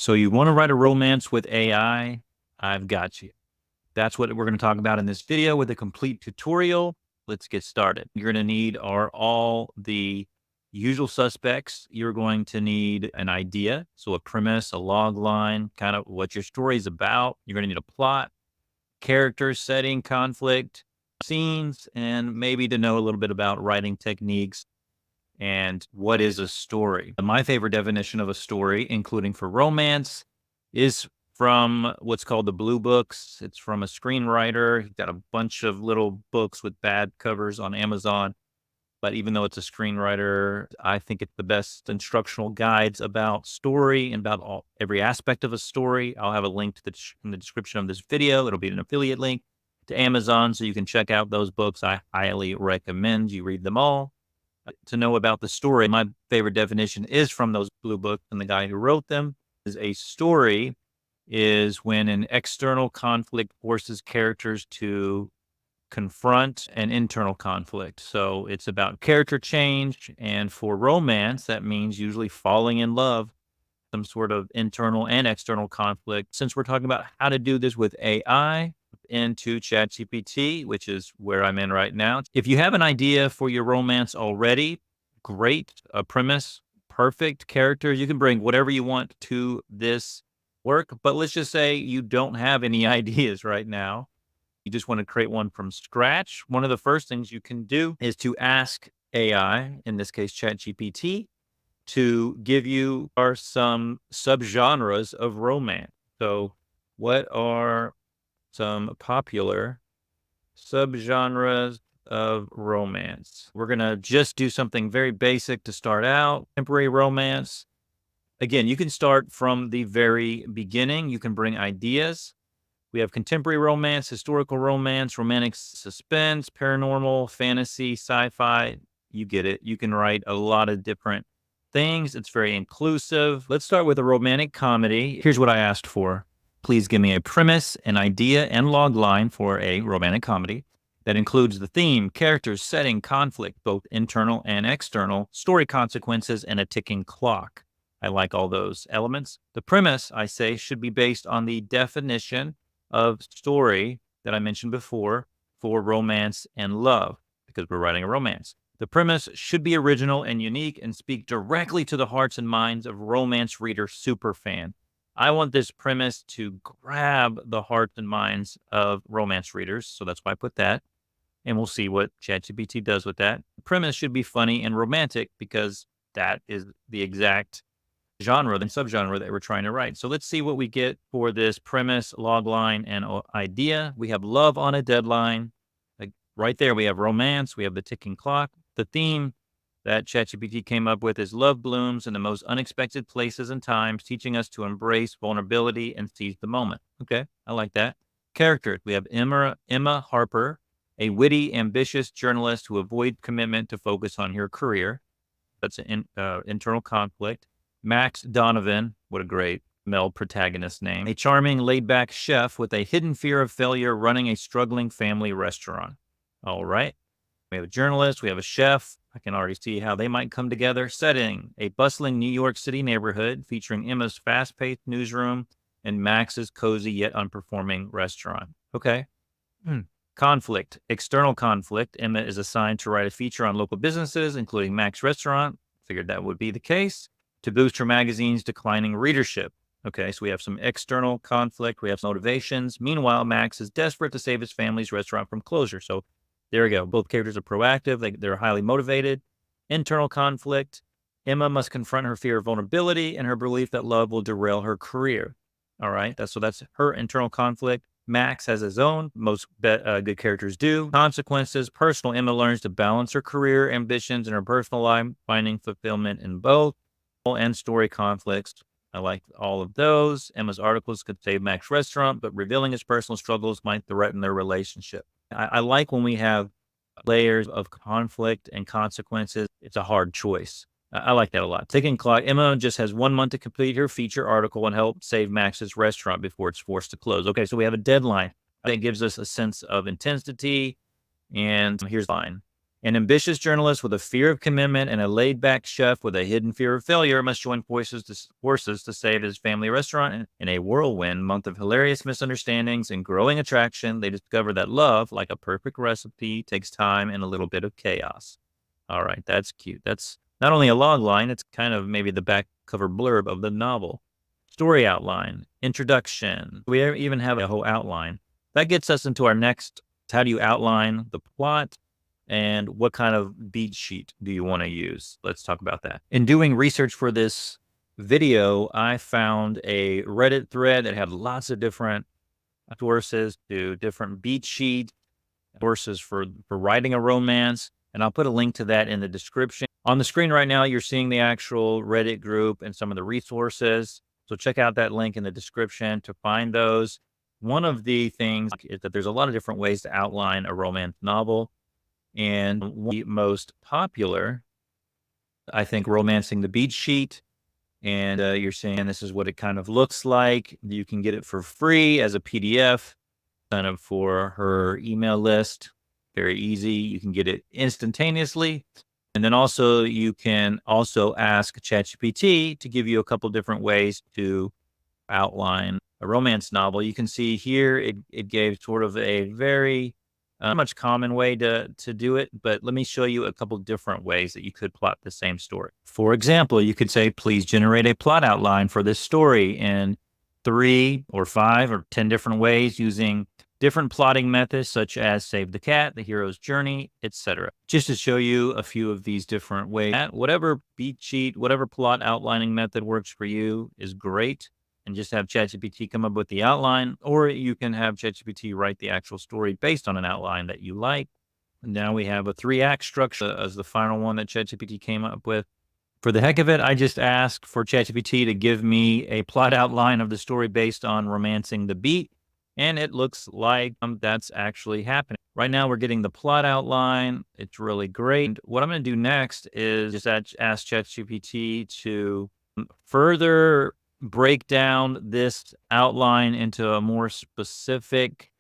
So you want to write a romance with AI? I've got you. That's what we're going to talk about in this video with a complete tutorial. Let's get started. You're going to need are all the usual suspects. You're going to need an idea, so a premise, a log line, kind of what your story is about. You're going to need a plot, character, setting, conflict, scenes, and maybe to know a little bit about writing techniques and what is a story. My favorite definition of a story, including for romance, is from what's called the Blue Books. It's from a screenwriter. He's got a bunch of little books with bad covers on Amazon. But even though it's a screenwriter, I think it's the best instructional guides about story and about every aspect of a story. I'll have a link to in the description of this video. It'll be an affiliate link to Amazon, so you can check out those books. I highly recommend you read them all to know about the story. My favorite definition is from those Blue Books, and the guy who wrote them is a story is when an external conflict forces characters to confront an internal conflict. So it's about character change. And for romance, that means usually falling in love, some sort of internal and external conflict. Since we're talking about how to do this with AI, into ChatGPT, which is where I'm in right now. If you have an idea for your romance already, great. A premise, perfect. Character, you can bring whatever you want to this work. But let's just say you don't have any ideas right now. You just want to create one from scratch. One of the first things you can do is to ask AI, in this case ChatGPT, to give you some subgenres of romance. So what are some popular subgenres of romance? We're going to just do something very basic to start out. Contemporary romance. Again, you can start from the very beginning. You can bring ideas. We have contemporary romance, historical romance, romantic suspense, paranormal, fantasy, sci-fi. You get it. You can write a lot of different things. It's very inclusive. Let's start with a romantic comedy. Here's what I asked for. Please give me a premise, an idea, and log line for a romantic comedy that includes the theme, characters, setting, conflict, both internal and external, story consequences, and a ticking clock. I like all those elements. The premise, I say, should be based on the definition of story that I mentioned before for romance and love, because we're writing a romance. The premise should be original and unique and speak directly to the hearts and minds of romance reader superfan. I want this premise to grab the hearts and minds of romance readers, so that's why I put that. And we'll see what ChatGPT does with that. The premise should be funny and romantic because that is the exact genre and subgenre that we're trying to write. So let's see what we get for this premise, logline, and idea. We have love on a deadline. Like right there, we have romance. We have the ticking clock. The theme that ChatGPT came up with is love blooms in the most unexpected places and times, teaching us to embrace vulnerability and seize the moment. Okay, I like that. Characters, we have Emma Harper, a witty, ambitious journalist who avoids commitment to focus on her career. That's an internal conflict. Max Donovan, what a great male protagonist name. A charming, laid-back chef with a hidden fear of failure running a struggling family restaurant. All right. We have a journalist. We have a chef. I can already see how they might come together. Setting, a bustling New York City neighborhood featuring Emma's fast-paced newsroom and Max's cozy yet unperforming restaurant. Okay. Conflict, external conflict. Emma is assigned to write a feature on local businesses, including Max's restaurant. Figured that would be the case. To boost her magazine's declining readership. Okay, so we have some external conflict. We have some motivations. Meanwhile, Max is desperate to save his family's restaurant from closure. So there we go. Both characters are proactive. They're highly motivated. Internal conflict. Emma must confront her fear of vulnerability and her belief that love will derail her career. All right, that's her internal conflict. Max has his own. Most good characters do. Consequences. Personal. Emma learns to balance her career ambitions and her personal life, finding fulfillment in both. And story conflicts. I like all of those. Emma's articles could save Max's restaurant, but revealing his personal struggles might threaten their relationship. I like when we have layers of conflict and consequences. It's a hard choice. I like that a lot. Ticking clock. Emma just has 1 month to complete her feature article and help save Max's restaurant before it's forced to close. Okay, so we have a deadline that gives us a sense of intensity. And here's the line. An ambitious journalist with a fear of commitment and a laid-back chef with a hidden fear of failure must join forces to save his family restaurant. In a whirlwind month of hilarious misunderstandings and growing attraction, they discover that love, like a perfect recipe, takes time and a little bit of chaos. All right, that's cute. That's not only a log line, it's kind of maybe the back cover blurb of the novel. Story outline, introduction. We even have a whole outline. That gets us into our next. How do you outline the plot? And what kind of beat sheet do you want to use? Let's talk about that. In doing research for this video, I found a Reddit thread that had lots of different sources to different beat sheet sources for writing a romance. And I'll put a link to that in the description. On the screen right now, you're seeing the actual Reddit group and some of the resources. So check out that link in the description to find those. One of the things is that there's a lot of different ways to outline a romance novel. And one of the most popular, I think, romancing the beat sheet. And you're saying this is what it kind of looks like. You can get it for free as a PDF, sign up for her email list. Very easy. You can get it instantaneously. And then also you can also ask ChatGPT to give you a couple different ways to outline a romance novel. You can see here it gave sort of a very much common way to do it, but let me show you a couple different ways that you could plot the same story. For example, you could say, please generate a plot outline for this story in 3 or 5 or 10 different ways using different plotting methods such as save the cat, the hero's journey, etc. Just to show you a few of these different ways. Whatever beat sheet, whatever plot outlining method works for you is great. And just have ChatGPT come up with the outline, or you can have ChatGPT write the actual story based on an outline that you like. Now we have a 3-act structure as the final one that ChatGPT came up with. For the heck of it, I just asked for ChatGPT to give me a plot outline of the story based on romancing the beat, and it looks like that's actually happening. Right now, we're getting the plot outline. It's really great. What I'm going to do next is just ask ChatGPT to further break down this outline into a more specific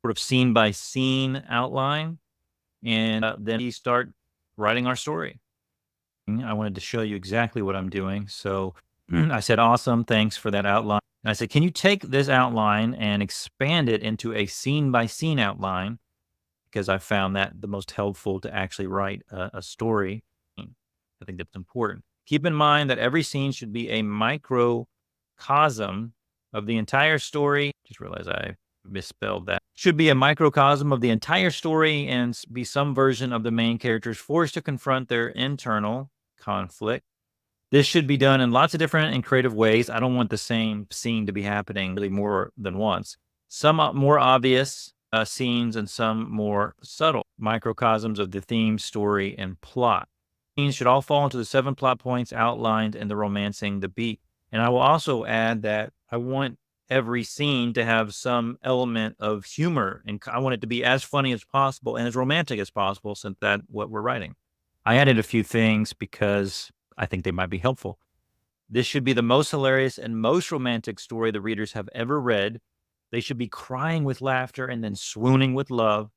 sort of scene by scene outline. And then we start writing our story. I wanted to show you exactly what I'm doing. So I said, awesome, thanks for that outline. And I said, can you take this outline and expand it into a scene by scene outline? Because I found that the most helpful to actually write a story. I think that's important. Keep in mind that every scene should be a microcosm of the entire story. Just realized I misspelled that. Should be a microcosm of the entire story and be some version of the main characters forced to confront their internal conflict. This should be done in lots of different and creative ways. I don't want the same scene to be happening really more than once. Some more obvious scenes and some more subtle microcosms of the theme, story, and plot. Scenes should all fall into the 7 plot points outlined in the romancing the beat. And I will also add that I want every scene to have some element of humor, and I want it to be as funny as possible and as romantic as possible, since that's what we're writing. I added a few things because I think they might be helpful. This should be the most hilarious and most romantic story the readers have ever read. They should be crying with laughter and then swooning with love.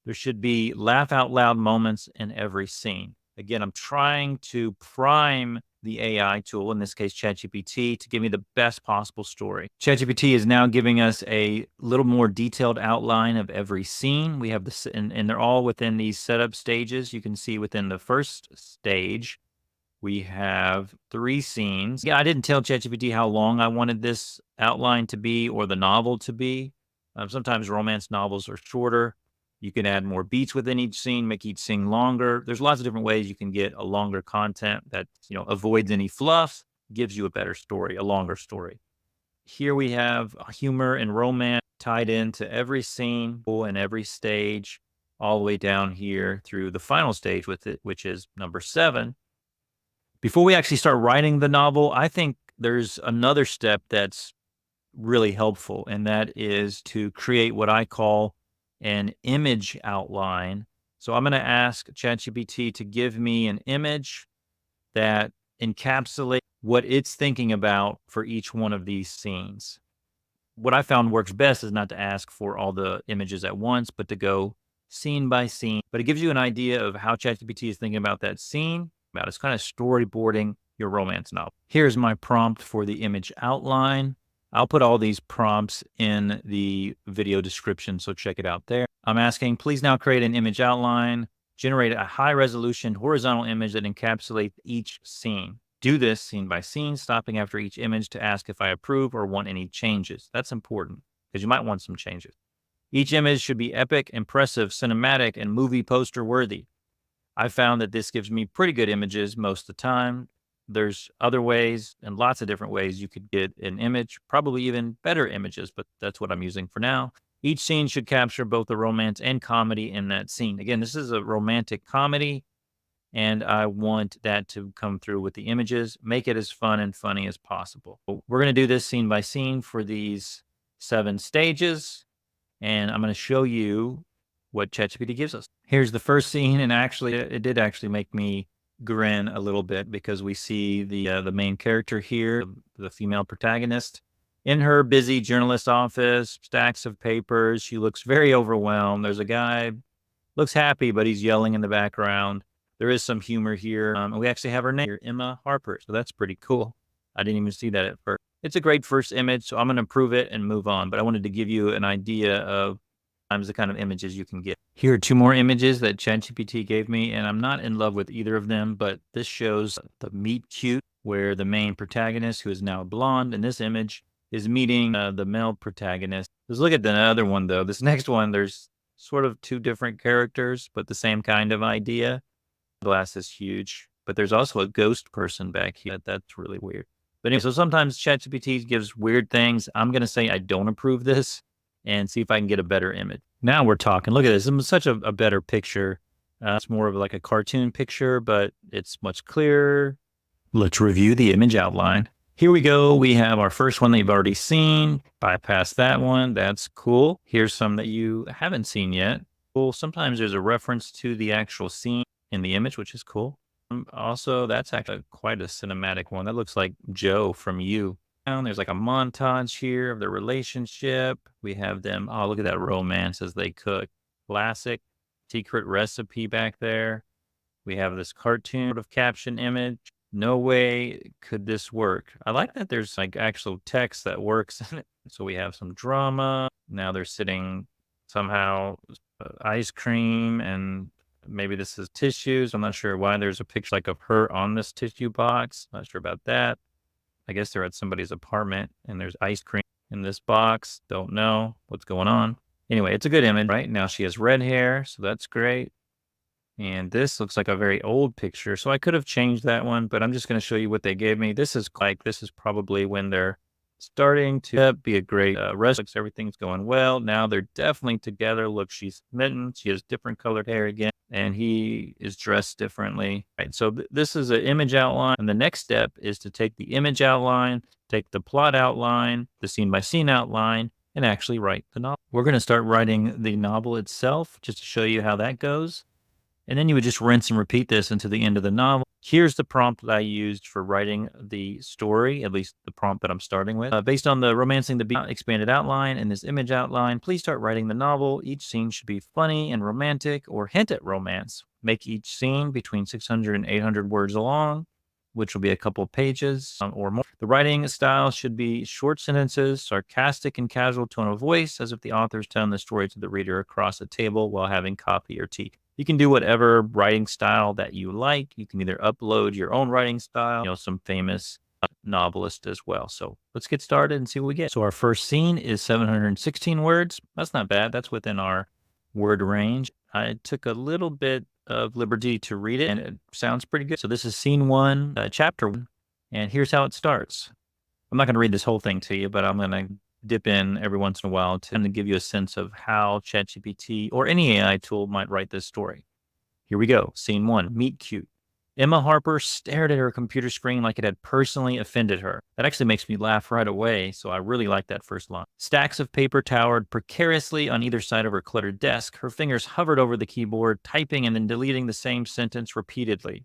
There should be laugh out loud moments in every scene. Again, I'm trying to prime the AI tool, in this case, ChatGPT, to give me the best possible story. ChatGPT is now giving us a little more detailed outline of every scene. We have this, and they're all within these setup stages. You can see within the first stage, we have 3 scenes. Yeah, I didn't tell ChatGPT how long I wanted this outline to be or the novel to be. Sometimes romance novels are shorter. You can add more beats within each scene, make each scene longer. There's lots of different ways you can get a longer content that, avoids any fluff, gives you a better story, a longer story. Here we have humor and romance tied into every scene and every stage, all the way down here through the final stage with it, which is number 7. Before we actually start writing the novel, I think there's another step that's really helpful, and that is to create what I call an image outline. So I'm going to ask ChatGPT to give me an image that encapsulates what it's thinking about for each one of these scenes. What I found works best is not to ask for all the images at once, but to go scene by scene, but it gives you an idea of how ChatGPT is thinking about that scene. It's kind of storyboarding your romance novel. Here's my prompt for the image outline. I'll put all these prompts in the video description, so check it out there. I'm asking, please now create an image outline, generate a high resolution horizontal image that encapsulates each scene. Do this scene by scene, stopping after each image to ask if I approve or want any changes. That's important because you might want some changes. Each image should be epic, impressive, cinematic, and movie poster worthy. I found that this gives me pretty good images most of the time. There's other ways and lots of different ways you could get an image, probably even better images, but that's what I'm using for now. Each scene should capture both the romance and comedy in that scene. Again, this is a romantic comedy, and I want that to come through with the images. Make it as fun and funny as possible. We're going to do this scene by scene for these 7 stages, and I'm going to show you what ChatGPT gives us. Here's the first scene, and actually, it did actually make me grin a little bit because we see the main character here, the female protagonist, in her busy journalist office, stacks of papers. She looks very overwhelmed. There's a guy, looks happy, but he's yelling in the background. There is some humor here. And we actually have her name here, Emma Harper. So that's pretty cool. I didn't even see that at first. It's a great first image, so I'm going to improve it and move on. But I wanted to give you an idea of the kind of images you can get. Here are 2 more images that ChatGPT gave me, and I'm not in love with either of them, but this shows the meet cute, where the main protagonist, who is now blonde in this image, is meeting the male protagonist. Let's look at the other one, though. This next one, there's sort of 2 different characters, but the same kind of idea. The glass is huge, but there's also a ghost person back here. That's really weird. But anyway, so sometimes ChatGPT gives weird things. I'm going to say I don't approve this and see if I can get a better image. Now we're talking. Look at this. It's such a better picture. It's more of like a cartoon picture, but it's much clearer. Let's review the image outline. Here we go. We have our first one that you've already seen. Bypass that one. That's cool. Here's some that you haven't seen yet. Cool. Sometimes there's a reference to the actual scene in the image, which is cool. Also, that's actually quite a cinematic one. That looks like Joe from You. There's like a montage here of their relationship. We have them. Oh, look at that romance as they cook. Classic secret recipe back there. We have this cartoon sort of caption image. No way could this work. I like that there's like actual text that works in it. So we have some drama. Now they're sitting somehow ice cream, and maybe this is tissues. I'm not sure why there's a picture like of her on this tissue box. Not sure about that. I guess they're at somebody's apartment and there's ice cream in this box. Don't know what's going on. Anyway, it's a good image, right? Now she has red hair, so that's great. And this looks like a very old picture. So I could have changed that one, but I'm just going to show you what they gave me. This is probably when they're starting to be a great rest. Everything's going well. Now they're definitely together. Look, she's smitten. She has different colored hair again, and he is dressed differently. Right. So this is an image outline. And the next step is to take the image outline, take the plot outline, the scene by scene outline, and actually write the novel. We're going to start writing the novel itself just to show you how that goes. And then you would just rinse and repeat this until the end of the novel. Here's the prompt that I used for writing the story, at least the prompt that I'm starting with. Based on the Romancing the Beat expanded outline and this image outline, please start writing the novel. Each scene should be funny and romantic or hint at romance. Make each scene between 600 and 800 words long, which will be a couple of pages or more. The writing style should be short sentences, sarcastic and casual tone of voice, as if the author is telling the story to the reader across a table while having coffee or tea. You can do whatever writing style that you like. You can either upload your own writing style, some famous novelist as well. So let's get started and see what we get. So our first scene is 716 words. That's not bad. That's within our word range. I took a little bit of liberty to read it, and it sounds pretty good. So this is scene 1, chapter 1, and here's how it starts. I'm not going to read this whole thing to you, but I'm going to dip in every once in a while to give you a sense of how ChatGPT or any AI tool might write this story. Here we go. Scene 1, meet cute. Emma Harper stared at her computer screen like it had personally offended her. That actually makes me laugh right away, so I really like that first line. Stacks of paper towered precariously on either side of her cluttered desk. Her fingers hovered over the keyboard, typing and then deleting the same sentence repeatedly.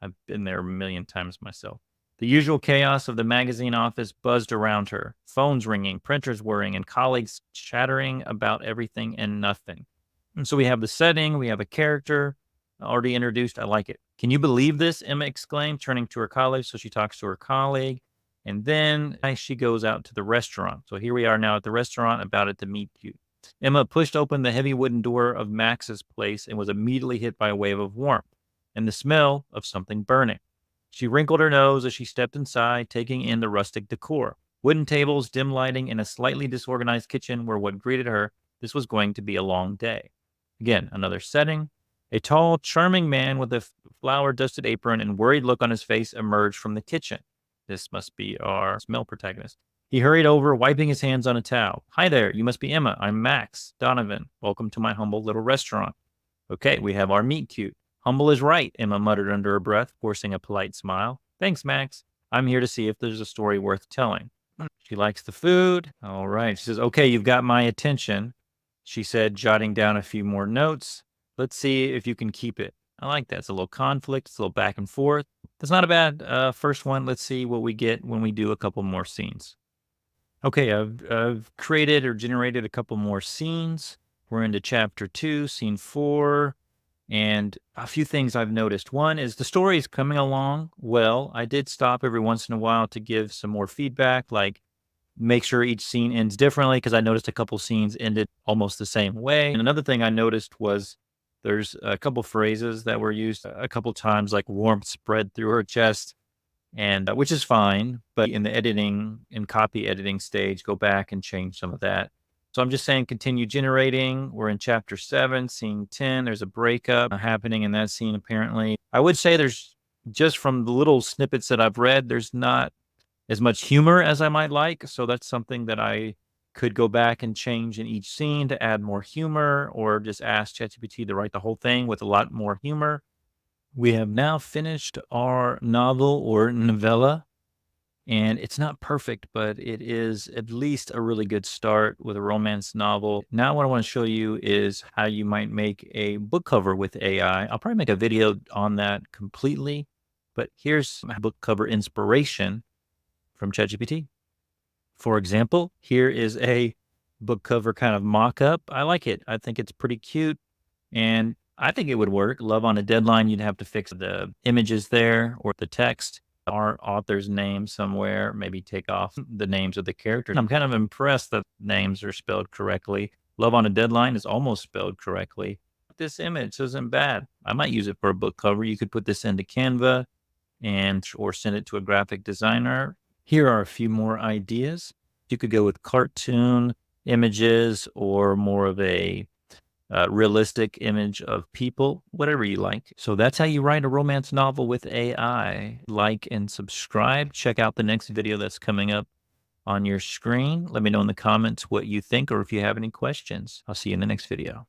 I've been there a million times myself. The usual chaos of the magazine office buzzed around her, phones ringing, printers whirring, and colleagues chattering about everything and nothing. And so we have the setting, we have a character already introduced. I like it. Can you believe this? Emma exclaimed, turning to her colleague. So she talks to her colleague. And then she goes out to the restaurant. So here we are now at the restaurant, about it to meet cute. Emma pushed open the heavy wooden door of Max's place and was immediately hit by a wave of warmth and the smell of something burning. She wrinkled her nose as she stepped inside, taking in the rustic decor. Wooden tables, dim lighting, and a slightly disorganized kitchen were what greeted her. This was going to be a long day. Again, another setting. A tall, charming man with a flour-dusted apron and worried look on his face emerged from the kitchen. This must be our smell protagonist. He hurried over, wiping his hands on a towel. Hi there, you must be Emma. I'm Max Donovan. Welcome to my humble little restaurant. Okay, we have our meet cute. Humble is right, Emma muttered under her breath, forcing a polite smile. Thanks, Max. I'm here to see if there's a story worth telling. She likes the food. All right. She says, okay, you've got my attention, she said, jotting down a few more notes. Let's see if you can keep it. I like that. It's a little conflict. It's a little back and forth. That's not a bad first one. Let's see what we get when we do a couple more scenes. Okay, I've created or generated a couple more scenes. We're into chapter 2, scene 4. And a few things I've noticed. One is the story is coming along well. I did stop every once in a while to give some more feedback, like make sure each scene ends differently, because I noticed a couple scenes ended almost the same way. And another thing I noticed was there's a couple phrases that were used a couple times, like warmth spread through her chest, and which is fine. But in the editing and copy editing stage, go back and change some of that. So I'm just saying continue generating. We're in chapter 7, scene 10. There's a breakup happening in that scene, apparently. I would say there's, just from the little snippets that I've read, there's not as much humor as I might like. So that's something that I could go back and change in each scene to add more humor, or just ask ChatGPT to write the whole thing with a lot more humor. We have now finished our novel or novella, and it's not perfect, but it is at least a really good start with a romance novel. Now what I want to show you is how you might make a book cover with AI. I'll probably make a video on that completely, but here's my book cover inspiration from ChatGPT. For example, here is a book cover kind of mock-up. I like it. I think it's pretty cute, and I think it would work. Love on a Deadline, you'd have to fix the images there or the text, our author's name somewhere, maybe take off the names of the characters. I'm kind of impressed that names are spelled correctly. Love on a Deadline is almost spelled correctly. This image isn't bad. I might use it for a book cover. You could put this into Canva or send it to a graphic designer. Here are a few more ideas. You could go with cartoon images or more of a realistic image of people, whatever you like. So that's how you write a romance novel with AI. Like and subscribe. Check out the next video that's coming up on your screen. Let me know in the comments what you think, or if you have any questions. I'll see you in the next video.